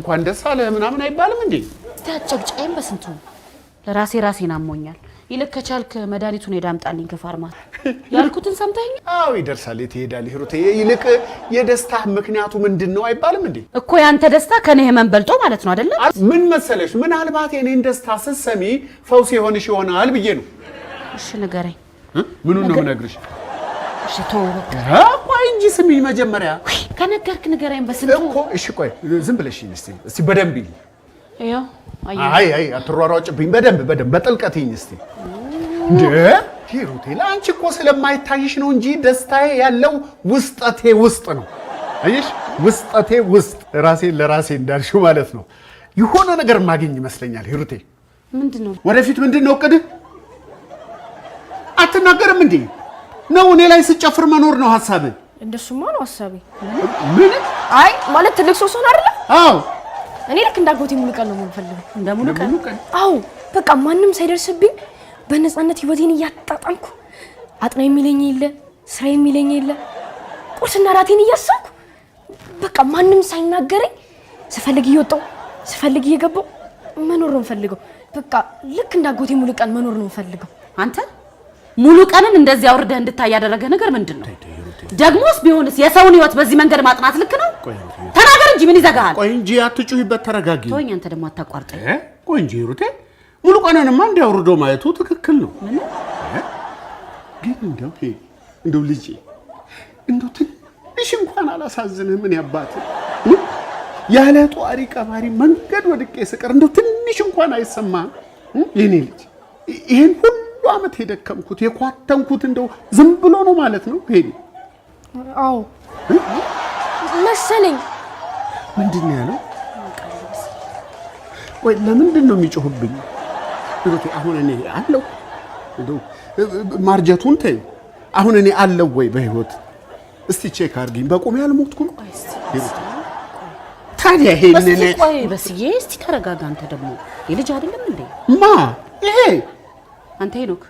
እንኳን ደስ አለ ምናምን አይባልም እንዴ? ታጨቅጨም በስንቱ ለራሴን አሞኛል። ይልክ ከቻልክ መድኃኒቱን ሄዳምጣልኝ ከፋርማሲ ያልኩትን ሰምተኸኝ? አዎ ይደርሳል። ትሄዳለህ ሂሩቴ። ይልቅ የደስታ ምክንያቱ ምንድነው አይባልም እንዴ? እኮ ያንተ ደስታ ከኔ ህመም በልጦ ማለት ነው አይደለ? ምን መሰለሽ ምናልባት የኔን ደስታ ስትሰሚ ፈውስ ይሆንሽ ይሆናል ብዬ ነው። እሺ ንገረኝ። ምኑን ነው የምነግርሽ? እሺ ተው በቃ። ቆይ እንጂ ስሚኝ መጀመሪያ። ከነገርክ ንገረኝ በስንቱ እኮ። እሺ ቆይ ዝም ብለሽ እስቲ በደንብ ይል። ያው አይ አትሯሯጭብኝ። በደንብ በጥልቀት ይኝ እስቲ። እንዴ ሂሩቴ ለአንቺ እኮ ስለማይታይሽ ነው እንጂ ደስታዬ ያለው ውስጠቴ ውስጥ ነው። አይሽ ውስጠቴ ውስጥ ራሴን ለራሴ እንዳልሽው ማለት ነው። የሆነ ነገር ማግኝ ይመስለኛል ሂሩቴ። ምንድነው? ወደፊት ምንድነው እቅድህ? አትናገርም እንዴ? ነው እኔ ላይ ስጨፍር መኖር ነው ሐሳብህ? እንደሱማ ነው ሐሳቤ። ምን? አይ ማለት ትልቅ ሰው ሆነ አይደል? አዎ እኔ ልክ እንዳጎቴ ሙሉ ቀን ነው የምፈልገው። እንደሙሉ ቀን? አዎ በቃ ማንም ሳይደርስብኝ በነፃነት ህይወቴን እያጣጣምኩ አጥና የሚለኝ የለ፣ ስራ የሚለኝ የለ፣ ቁርስና ራቴን እያሰብኩ በቃ ማንም ሳይናገረኝ ስፈልግ እየወጣሁ ስፈልግ እየገባሁ መኖር ነው የምፈልገው። በቃ ልክ እንዳጎቴ ሙሉ ቀን መኖር ነው የምፈልገው። አንተ ሙሉ ቀንን እንደዚህ አውርደህ እንድታይ ያደረገ ነገር ምንድነው? ደግሞስ ቢሆንስ የሰውን ህይወት በዚህ መንገድ ማጥናት ልክ ነው? ተናገር እንጂ ምን ይዘጋሃል? ቆይ እንጂ አትጩሂበት፣ ተረጋጊ። ተወኝ አንተ ደግሞ አታቋርጠኝ። ቆይ እንጂ ሂሩቴ ሙሉ ቀንንማ እንዲያወርዶ ማየቱ ትክክል ነው። ግን እንደው ልጄ እንደው ትንሽ እንኳን አላሳዝንህ? ምን ያባት ያለ ጧሪ ቀባሪ መንገድ ወድቄ ስቀር እንደው ትንሽ እንኳን አይሰማህም? የኔ ልጅ ይሄን ሁሉ ዓመት የደከምኩት የኳተንኩት እንደው ዝም ብሎ ነው ማለት ነው? ሄዲ አዎ መሰለኝ። ምንድን ነው ያለው? ወይ ለምንድን ነው የሚጮህብኝ? ሂሩቴ አሁን እኔ አለው እንደው ማርጀቱን ተይ። አሁን እኔ አለው ወይ በህይወት? እስቲ ቼክ አድርጊኝ። በቆሜ አልሞትኩም። ሂሩቴ ታዲያ ይሄንን ቆይ በስዬ እስቲ ተረጋጋ። አንተ ደግሞ የልጅ አይደለም እንዴ? ማ ይሄ አንተ ሄኖክ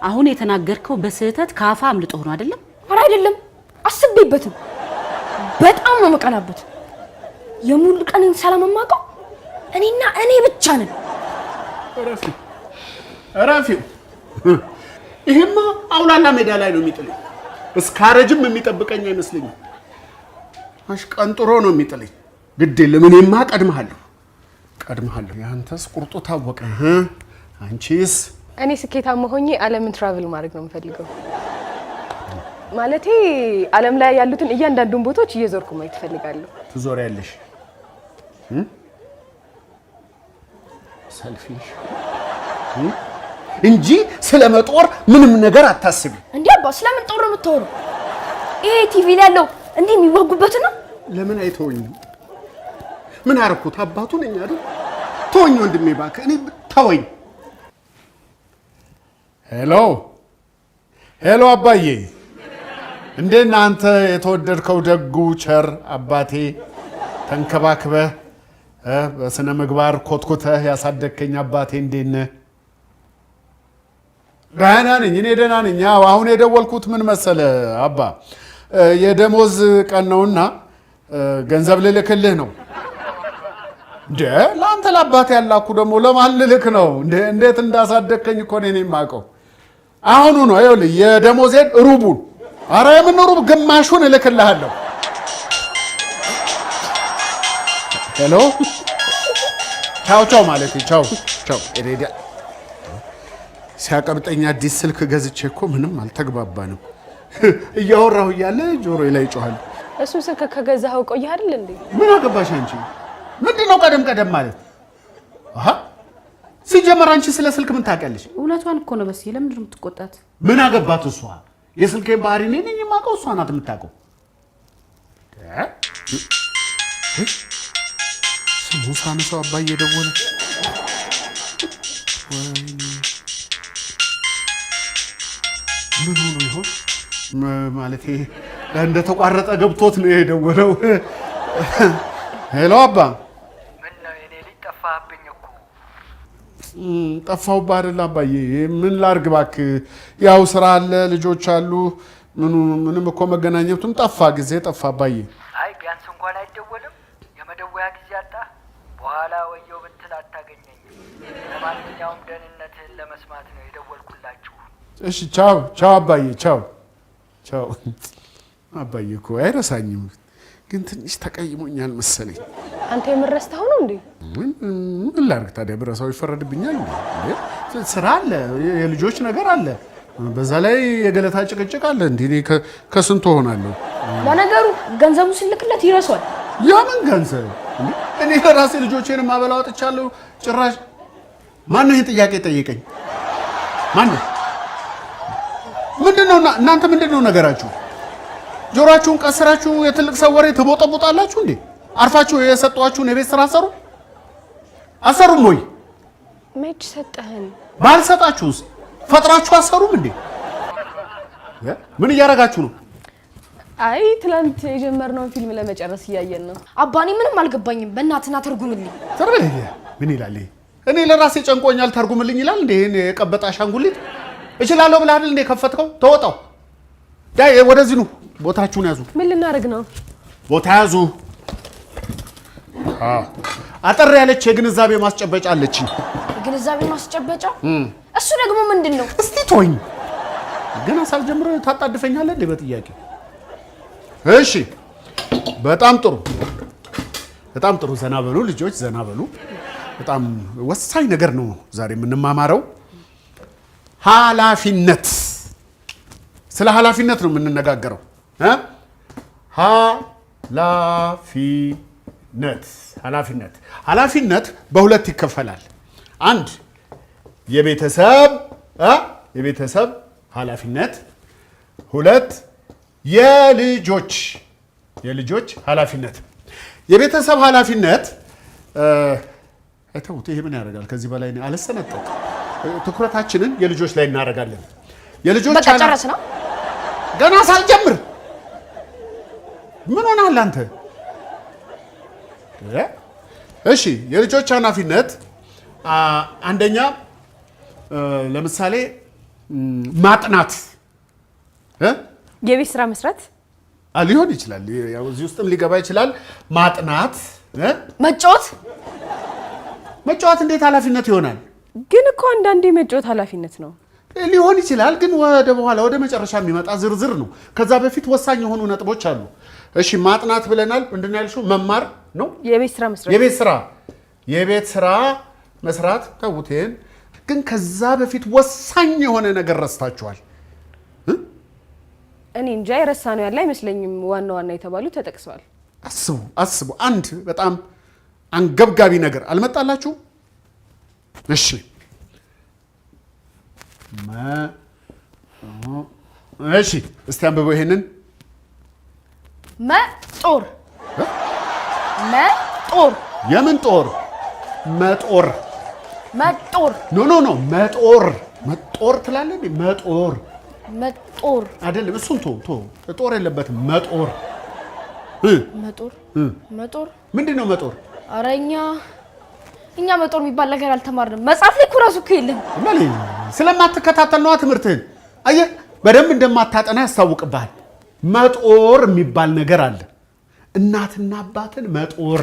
አሁን የተናገርከው በስህተት ካፋ አምልጦ ነው አይደለም? ኧረ አይደለም፣ አስቤበትም በጣም ነው መቀናበት። የሙሉ ቀንን ሰላም የማውቀው እኔና እኔ ብቻ ነን። እረፊው። ይሄማ አውላላ ሜዳ ላይ ነው የሚጥለኝ። እስካረጅም የሚጠብቀኝ አይመስለኝም። አሽቀንጥሮ ነው የሚጥለኝ። ግድ የለም እኔማ ቀድመሃለሁ። ያንተስ ቁርጡ ታወቀ። አንቺስ? እኔ ስኬታማ ሆኜ ዓለምን ትራቨል ማድረግ ነው የምፈልገው። ማለቴ ዓለም ላይ ያሉትን እያንዳንዱን ቦታዎች እየዞርኩ ማየት እፈልጋለሁ። ትዞሪያለሽ? ሰልፊሽ እንጂ ስለመጦር ምንም ነገር አታስቢ። እንዴ አባ ስለምን ጦር ነው የምታወራው? ይሄ ቲቪ ላይ ያለው እንዴ የሚዋጉበት ነው። ለምን አይተወኝም? ምን አረኩት? አባቱ ነኝ አይደል? ተወኝ ወንድሜ እባክህ፣ እኔ ተወኝ። ሄሎ አባዬ፣ እንዴት ነህ አንተ? የተወደድከው ደጉ ቸር አባቴ፣ ተንከባክበህ በስነ ምግባር ኮትኩተህ ያሳደግከኝ አባቴ እንዴት ነህ? ደህና ነኝ፣ እኔ ደህና ነኝ። ያው አሁን የደወልኩት ምን መሰለህ አባ፣ የደሞዝ ቀን ነውና ገንዘብ ልልክልህ ነው። እንዴ ለአንተ ለአባቴ ያላኩ ደግሞ ለማን ልልክ ነው? እንዴት እንዳሳደግከኝ እኮ እኔ የማውቀው። አሁኑ ነው ይኸውልህ የደሞዜን ሩቡን፣ ኧረ የምን ሩብ፣ ግማሹን እልክልሃለሁ። ሄሎ ቻው ማለት ቻው። ኤሬዲያ ሲያቀብጠኝ አዲስ ስልክ ገዝቼ እኮ ምንም አልተግባባንም። እያወራሁ እያለ ጆሮዬ ላይ ይጮሃል። እሱ ስልክ ከገዛኸው ቆየህ አይደል እንዴ? ምን አገባሽ አንቺ? ምንድነው ቀደም ማለት? ሲጀመር አንቺ ስለ ስልክ ምን ታውቂያለሽ? እውነቷን እኮ ነው። በስ ለምንድን ነው የምትቆጣት? ምን አገባት እሷ? የስልኬን ባህሪ እኔ ነኝ የማውቀው፣ እሷ ናት የምታውቀው። ስሙ ሳነሳው አባዬ ደወለ። ምን ሆኖ ይሆን? ማለቴ እንደተቋረጠ ገብቶት ነው የደወለው። ሄሎ አባ። ምን ነው የኔ ልጅ ጠፋህብኝ እኮ። ጠፋሁብህ አይደል አባዬ? ምን ላድርግ እባክህ፣ ያው ስራ አለ፣ ልጆች አሉ፣ ምንም እኮ መገናኘቱም ጠፋ፣ ጊዜ ጠፋ አባዬ። አይ ቢያንስ እንኳን አይደወልም? የመደወያ ጊዜ እያጣ በኋላ ወየው ብትል አታገኘኝም። ለማንኛውም ደህንነትህን ለመስማት ነው የደወልኩላችሁ። እሺ ቻው ቻው አባዬ ቻው ቻው። አባዬ እኮ አይረሳኝም፣ ግን ትንሽ ተቀይሞኛል መሰለኝ። አንተ የምረስተው ነው እንዴ? ምን ላድርግ ታዲያ? ብረሳው ይፈረድብኛል እንዴ? ስራ አለ፣ የልጆች ነገር አለ፣ በዛ ላይ የገለታ ጭቅጭቅ አለ። እንዴ ከስንቱ ሆናለሁ። ለነገሩ ገንዘቡ ስልክለት ይረሳል። ያምን ገንዘብ እኔ ለራሴ ልጆቼን ማበላው አጥቻለሁ። ጭራሽ ማን ይሄን ጥያቄ ጠየቀኝ? ማን? ምንድነው እናንተ ምንድነው ነገራችሁ? ጆሮአችሁን ቀስራችሁ የትልቅ ሰው ወሬ ትቦጠቡጣላችሁ እንዴ? አርፋችሁ የሰጧችሁን የቤት ስራ አሰሩም ወይ? መች ሰጠህን? ባልሰጣችሁስ ፈጥራችሁ አሰሩም እንዴ? ምን እያደረጋችሁ ነው? አይ ትላንት የጀመርነውን ፊልም ለመጨረስ እያየን ነው። አባኔ ምንም አልገባኝም። በእናትና ተርጉምልኝ። ተርበለ ምን ይላል? እኔ ለራሴ ጨንቆኛል ተርጉምልኝ ይላል እንዴ? ይሄን የቀበጣ አሻንጉሊት እችላለሁ ብለህ አይደል እንዴ ከፈትከው? ተወጣው ዳይ ወደዚህ ነው። ቦታችሁን ያዙ። ምን ልናደርግ ነው? ቦታ ያዙ። አጠር ያለች የግንዛቤ ማስጨበጫ አለችኝ። የግንዛቤ ማስጨበጫ? እሱ ደግሞ ምንድን ነው? እስቲ ተወኝ። ገና ሳልጀምር ታጣድፈኛለህ እንዴ በጥያቄ? እሺ በጣም ጥሩ በጣም ጥሩ። ዘና በሉ ልጆች፣ ዘና በሉ። በጣም ወሳኝ ነገር ነው ዛሬ የምንማማረው። ኃላፊነት። ስለ ኃላፊነት ነው የምንነጋገረው። ኃላፊነት በሁለት ይከፈላል። አንድ የቤተሰብ ኃላፊነት፣ ሁለት የልጆች ኃላፊነት። የቤተሰብ ኃላፊነት አይተውት ይሄ ምን ያደርጋል? ከዚህ በላይ ነው አልሰነጠቅ። ትኩረታችንን የልጆች ላይ እናደርጋለን። የልጆች በቃ ጨረስ ነው። ገና ሳልጀምር ምን ሆነሃል አንተ? እሺ የልጆች ኃላፊነት አንደኛ ለምሳሌ ማጥናት፣ የቤት ስራ መስራት ሊሆን ይችላል። ያው እዚህ ውስጥም ሊገባ ይችላል። ማጥናት፣ መጫወት እንዴት ኃላፊነት ይሆናል? ግን እኮ አንዳንዴ መጫወት ኃላፊነት ነው ሊሆን ይችላል። ግን ወደ በኋላ ወደ መጨረሻ የሚመጣ ዝርዝር ነው። ከዛ በፊት ወሳኝ የሆኑ ነጥቦች አሉ። እሺ ማጥናት ብለናል። ምንድን ነው ያልሽው? መማር ነው። የቤት ስራ መስራት፣ የቤት ስራ መስራት። ተውቴን። ግን ከዛ በፊት ወሳኝ የሆነ ነገር ረስታችኋል። እኔ እንጃ የረሳ ነው ያለ አይመስለኝም። ዋና ዋና የተባሉ ተጠቅሰዋል። አስቡ። አንድ በጣም አንገብጋቢ ነገር አልመጣላችሁ? እሺ እሺ እስቲ አንብበው ይሄንን። መጦር የምን ጦር? መጦር ኖ መጦር ትላለህ እንዴ? መጦር አይደለም። እሱን ጦር የለበትም። መጦር ምንድን ነው መጦር? ኧረ እኛ መጦር የሚባል ነገር አልተማርንም። መጽሐፍ ላይ እኮ እራሱ እኮ የለም። ስለማትከታተል ነዋ ትምህርትህን። አየህ በደንብ እንደማታጠና ያስታውቅብሃል። መጦር የሚባል ነገር አለ። እናትና አባትን መጦር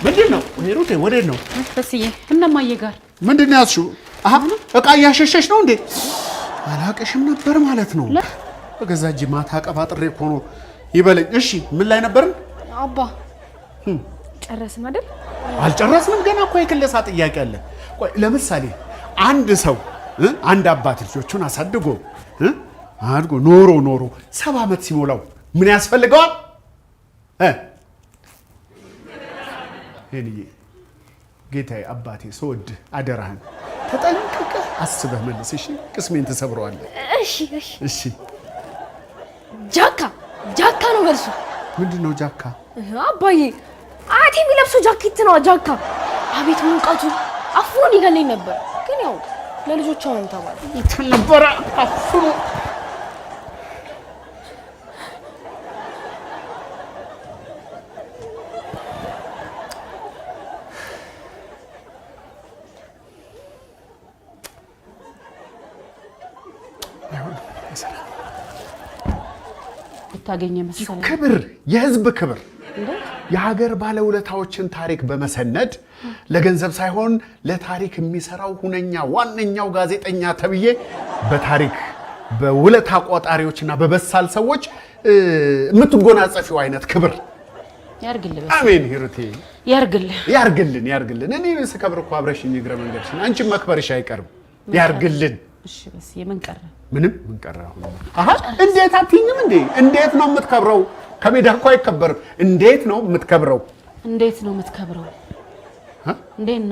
ምንድን ነው? ሄሩቴ ወዴት ነው? በስዬ እነማዬ ጋር። ምንድን ነው ያዝሽው? እቃ እያሸሸሽ ነው እንዴ? አላቀሽም ነበር ማለት ነው። በገዛ እጅ ማታ ቀባጥሬ እኮ ነው ይበለኝ። እሺ ምን ላይ ነበርን? አባ ጨረስን አይደል? አልጨረስንም። ገና እኮ የክለሳ ጥያቄ አለ። ቆይ ለምሳሌ አንድ አባት ልጆቹን አሳድጎ ኖሮ 70 ዓመት ሲሞላው ምን ያስፈልገዋል? ሄልዬ ጌታዬ አባቴ ስወድህ አደራህን ተጠንቅቀህ አስበህ መልስ። እሺ ቅስሜን ተሰብረዋለህ። እሺ ጃካ ነው መልሱ። ምንድን ነው ጃካ? አባዬ አያቴ የሚለብሰው ጃኬት ነው ጃካ። አቤት ሙቀቱ አፍኖን ይገለኝ ነበር። ግን ያው ለልጆቿ ነው ተባለ ነበረ አፍኖ። ብታገኘ መሰለኝ ክብር፣ የህዝብ ክብር የሀገር ባለውለታዎችን ታሪክ በመሰነድ ለገንዘብ ሳይሆን ለታሪክ የሚሰራው ሁነኛ ዋነኛው ጋዜጠኛ ተብዬ በታሪክ በውለታ ቆጣሪዎችና በበሳል ሰዎች የምትጎናጸፊው አይነት ክብር ያርግልህ። አሜን ሂሩቴ ያርግልን። እኔ ስከብር እኮ አብረሽኝ እግረ መንገድሽን አንቺ መክበርሽ አይቀርም። ያርግልን። እሺ በስ የምን ቀረ? ምንም ምን ቀረ? አሃ እንዴት አትይኝም እንዴ? እንዴት ነው የምትከብረው? ከሜዳ እኮ አይከበርም። እንዴት ነው የምትከብረው? እንዴት ነው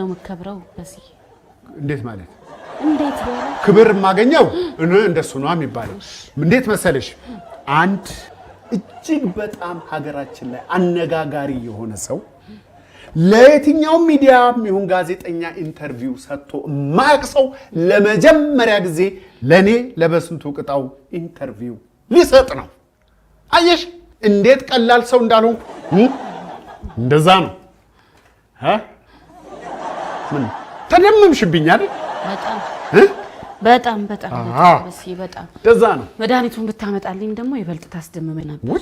የምትከብረው? በሲ እንዴት ማለት እንዴት ነው ክብር የማገኘው? እንደሱ ነው የሚባለው። እንዴት መሰለሽ አንድ እጅግ በጣም ሀገራችን ላይ አነጋጋሪ የሆነ ሰው ለየትኛው ሚዲያም ይሁን ጋዜጠኛ ኢንተርቪው ሰጥቶ ማቅሰው ለመጀመሪያ ጊዜ ለኔ ለበስንቱ ቅጣው ኢንተርቪው ሊሰጥ ነው። አየሽ እንዴት ቀላል ሰው እንዳልሆንኩ። እንደዛ ነው። ምን ተደምምሽብኝ አይደል? በጣም እንደዛ ነው። መድኃኒቱን ብታመጣልኝ ደግሞ ይበልጥ ታስደምመኝ ነበር።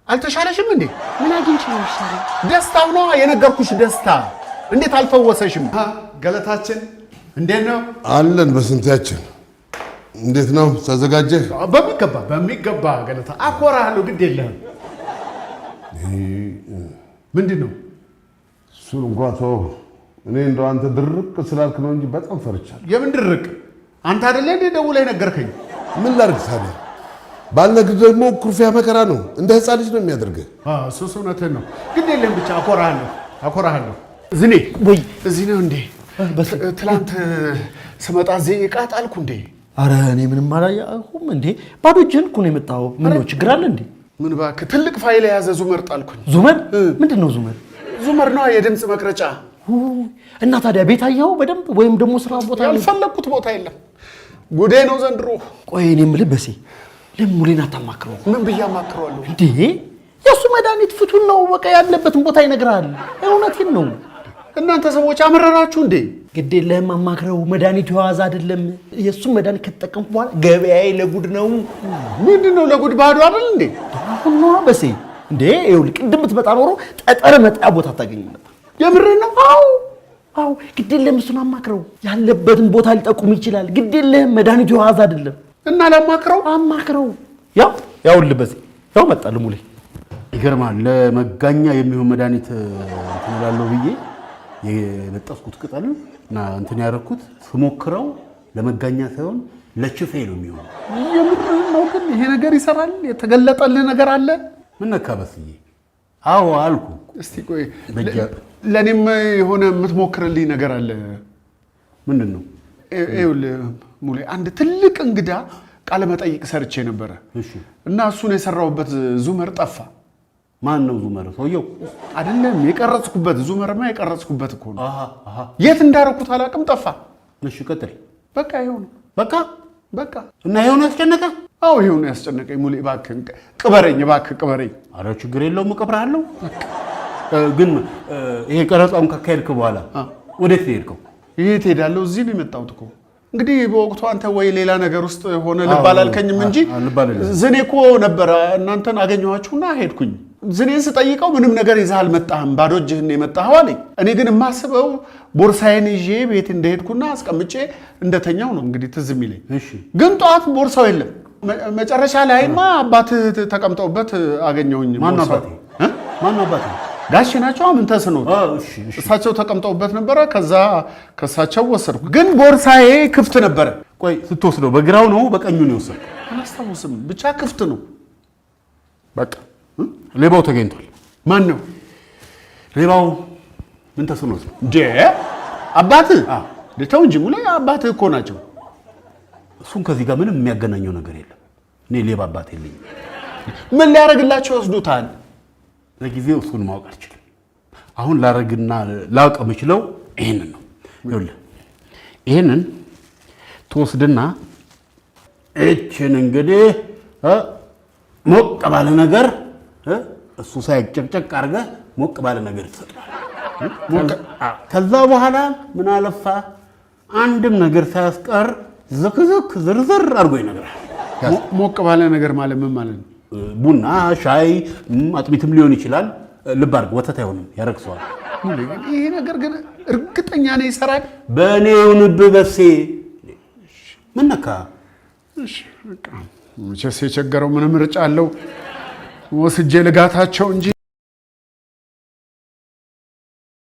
አልተሻለሽም እንዴ? ምን አግኝቼ ነው ይሻለኝ? ደስታው ነው የነገርኩሽ ደስታ። እንዴት አልፈወሰሽም? ገለታችን እንዴት ነው አለን? በስንታችን እንዴት ነው ተዘጋጀህ? በሚገባ ገለታ አኮራለሁ። ግድ የለህም። ምንድን ነው እሱን እንኳን ተው። እኔ እንደው አንተ ድርቅ ስላልክ ነው እንጂ በጣም ፈርቻለሁ። የምን ድርቅ? አንተ አይደለ እንደ ደውለህ ነገርከኝ። ምን ላድርግ ታዲያ? ባልነግርህ ደግሞ ኩርፊያ መከራ ነው። እንደ ሕፃን ልጅ ነው የሚያደርግህ። እሱስ እውነትህን ነው። ግድ የለም ብቻ አኮራሃለሁ። ዝኔ እዚህ ነው እንዴ? ትላንት ስመጣ እዚህ ዕቃ ጣልኩ እንዴ? አረ እኔ ምንም አላየሁም እንዴ። ባዶ እጅህን እኮ ነው የመጣኸው። ምን ነው ችግር አለ እንዴ? ምን እባክህ ትልቅ ፋይል የያዘ ዙመር ጣልኩኝ። ዙመር? ምንድን ነው ዙመር? ዙመር ነው የድምፅ መቅረጫ። እና ታዲያ ቤት አየኸው በደንብ ወይም ደግሞ ስራ ቦታ? ያልፈለግኩት ቦታ የለም። ጉዴ ነው ዘንድሮ። ቆይ እኔ የምልህ በሴ ለምን ሙሌን አታማክረው? ምን ብዬ አማክረዋለሁ እንዴ? የእሱ መድኃኒት ፍቱን ነው። በቃ ያለበትን ቦታ ይነግራል። እውነቴን ነው። እናንተ ሰዎች አመረራችሁ እንዴ? ግድ የለህም አማክረው። መድኃኒቱ የዋዛ አይደለም። የእሱን መድኃኒት ከተጠቀምኩ በኋላ ገበያዬ ለጉድ ነው። ምንድን ነው ለጉድ? ባዶ አይደል እንዴ? አሁን ነው በሴ እንዴ? ይኸውልህ ቅድም ብትመጣ ኖሮ ጠጠር መጣያ ቦታ ታገኝ ነበር። የምርህን ነው? አዎ ግድ የለህም። እሱን አማክረው። ያለበትን ቦታ ሊጠቁም ይችላል። ግድ የለህም። መድኃኒቱ የዋዛ አይደለም እና ላማክረው? አማክረው። ያውልህ በሴ ያው መጣልህ ሙሌ። ይገርማል። ለመጋኛ የሚሆን መድኃኒት እንትን እላለሁ ብዬ የበጠስኩት ቅጠል እና እንትን ያደረኩት ስሞክረው ለመጋኛ ሳይሆን ለችፌ ነው የሚሆነው። የምርህን ነው? ግን ይሄ ነገር ይሰራል? የተገለጠልህ ነገር አለ? ምን ነካ በስዬ? አዎ አልኩ። እስቲ ቆይ ለእኔም የሆነ የምትሞክርልኝ ነገር አለ። ምንድን ነው? ይኸውልህ ሙሌ አንድ ትልቅ እንግዳ ቃለ መጠይቅ ሰርቼ ነበረ እና እሱን የሰራሁበት ዙመር ጠፋ። ማን ነው ዙመር? ሰውየው አይደለም የቀረጽኩበት። ዙመርማ የቀረጽኩበት እኮ ነው። የት እንዳደረኩት አላውቅም፣ ጠፋ። እሺ ቀጥል። በቃ ይኸው ነው። በቃ እና ይኸው ነው ያስጨነቀ? አዎ ይኸው ነው ያስጨነቀኝ። ሙሌ እባክህ ቅበረኝ፣ ቅበረኝ። ኧረ ችግር የለውም እቀብርሃለሁ። ግን ይሄ ቀረጻውን ካካሄድክ በኋላ ወዴት ሄድከው? የት ሄዳለሁ? እዚህ ነው የመጣሁት እኮ። እንግዲህ በወቅቱ አንተ ወይ ሌላ ነገር ውስጥ ሆነ ልብ አላልከኝም እንጂ ዝኔ እኮ ነበረ። እናንተን አገኘኋችሁና ሄድኩኝ። ዝኔን ስጠይቀው ምንም ነገር ይዘህ አልመጣህም፣ ባዶ እጅህን የመጣኸው አለኝ። እኔ ግን የማስበው ቦርሳዬን ይዤ ቤት እንደሄድኩና አስቀምጬ እንደተኛው ነው እንግዲህ ትዝ የሚለኝ። ግን ጠዋት ቦርሳው የለም። መጨረሻ ላይማ አባትህ ተቀምጠውበት አገኘሁኝ። ማነው አባትህ? ጋሼ ናቸው። ምን ተስኖት? እሳቸው ተቀምጠውበት ነበረ። ከዛ ከእሳቸው ወሰድኩ። ግን ቦርሳዬ ክፍት ነበረ። ቆይ ስትወስደው በግራው ነው በቀኙ ነው የወሰድኩት? አላስታውስም፣ ብቻ ክፍት ነው። በቃ ሌባው ተገኝቷል። ማን ነው ሌባው? ምን ተስኖት ነው እንዴ? አባትህ? ተው እንጂ ሙሌ፣ አባትህ እኮ ናቸው። እሱን ከዚህ ጋር ምንም የሚያገናኘው ነገር የለም። እኔ ሌባ አባት የለኝም። ምን ሊያደርግላቸው ይወስዱታል? ለጊዜው እሱን ማወቅ አልችልም። አሁን ላረግና ላውቅ የምችለው ይሄንን ነው። ይኸውልህ ይሄንን ትወስድና እችን እንግዲህ ሞቅ ባለ ነገር እሱ ሳይጨቅጨቅ አድርገህ ሞቅ ባለ ነገር ትሰጠዋለህ። ከዛ በኋላ ምን አለፋ አንድም ነገር ሳያስቀር ዝክዝክ ዝርዝር አድርጎ ይነግራል። ሞቅ ባለ ነገር ማለት ምን ማለት ነው? ቡና፣ ሻይ፣ አጥሚትም ሊሆን ይችላል። ልብ አድርግ፣ ወተት አይሆንም ያረክሰዋል። ይሄ ነገር ግን እርግጠኛ ነኝ ይሰራል። በእኔ ይሁንብህ በሴ። ምን ነካ? እሺ በቃ መቼስ የቸገረው ምን ምርጫ አለው? ወስጄ ልጋታቸው እንጂ